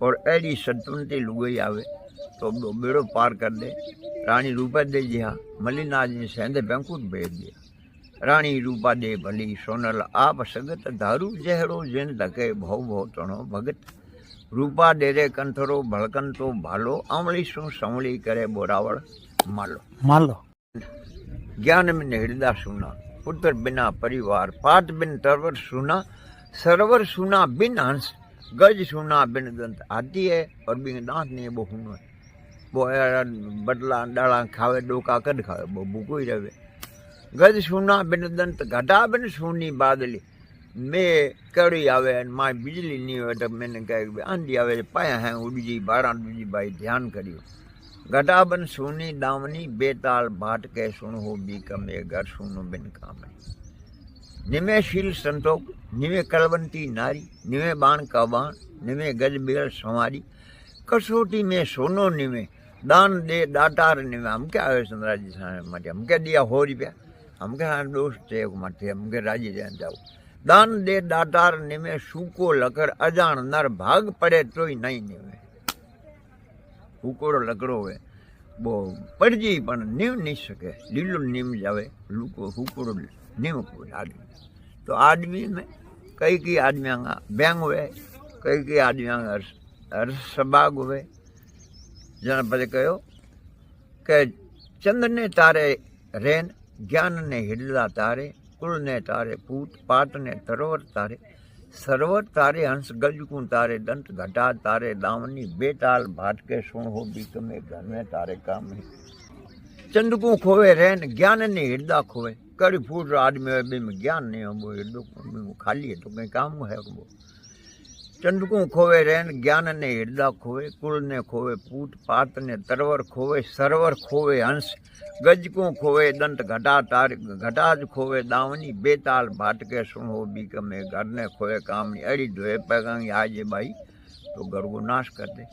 और ऐडी सतवंती लुगई आवे तो बेड़ो पार कर दे। रानी रूपा दे जी हाँ मलिनाज ने सेंधे बैंकुट भेज दिया। रानी रूपा दे भली सोनल आप सगत दारू जहरो जिन धके भव भव तणो भगत। रूपा डेरे कंथरो भड़कन तो भालो आमली सु संवली करे बोरावड़ मालो मालो। ज्ञान बिन हृदय सुना पुत्र बिना परिवार पात बिन तरवर सुना सरवर सुना बिन हंस गज सुना बिन दंत। हाथी है और बिन दांत नहीं है वो हुनो है वो बदला डाला खावे डोका कद खावे वो भूखो ही रहे। गज सुना बिन दंत घटा बिन सुनी बादली में कड़ी आवे माँ बिजली नहीं हो तो मैंने कहा आंधी आवे पाया है उड़ी बारह दूजी भाई ध्यान करियो। घटा बन सुनी दामनी बेताल भाट के सुन हो बी कमे घर सुनो बिन काम। निमे शील संतोष निमे कलवंती नारी निमे बाण का बाण निमे गज बिगड़ संवारी कसोटी में सोनो निमे दान दे दातार निमे। हम क्या आवे चंद्राज जी माटे हम क्या दिया हो रुपया हम क्या दोस्त है माटे हम क्या राजी रहन जाओ। दान दे दातार निमे सूको लकर अजान नर भाग पड़े तो ही नहीं निमे। हुकोड़ो लकड़ो है वो पड़जी पण नीम नहीं सके लीलो नीम जावे लूको हुकोड़ो नीम को आदमी। तो आदमी में कई आदमी बैंग हुए कई आदमी रसबाग हुए। जना पते कहो के चंद्र ने तारे रेन ज्ञान ने हृदय तारे कुल ने तारे पूत पात ने तरोवर तारे सरवर तारे हंस गजकू तारे दंत घटा तारे दामनी बेताल भाट के सुन हो बीक में घर में तारे काम है। चंद्र खोवे रहन ज्ञान ने हृदय खोवे कड़ी फूट आदमी में ज्ञान नहीं हो वो हृदय खाली है तो कहीं काम है वो। चंद्र को खोवे रहन ज्ञान ने हृदय खोवे कुल ने खोवे पूत पात ने तरवर खोवे सरवर खोवे हंस गज को खोवे दंत घटा तार घटाज खोवे दावनी बेताल भाट के सुन हो बीक में घर ने खोए काम अड़ी धोए पैगांगी आजे भाई तो घर को नाश कर दे।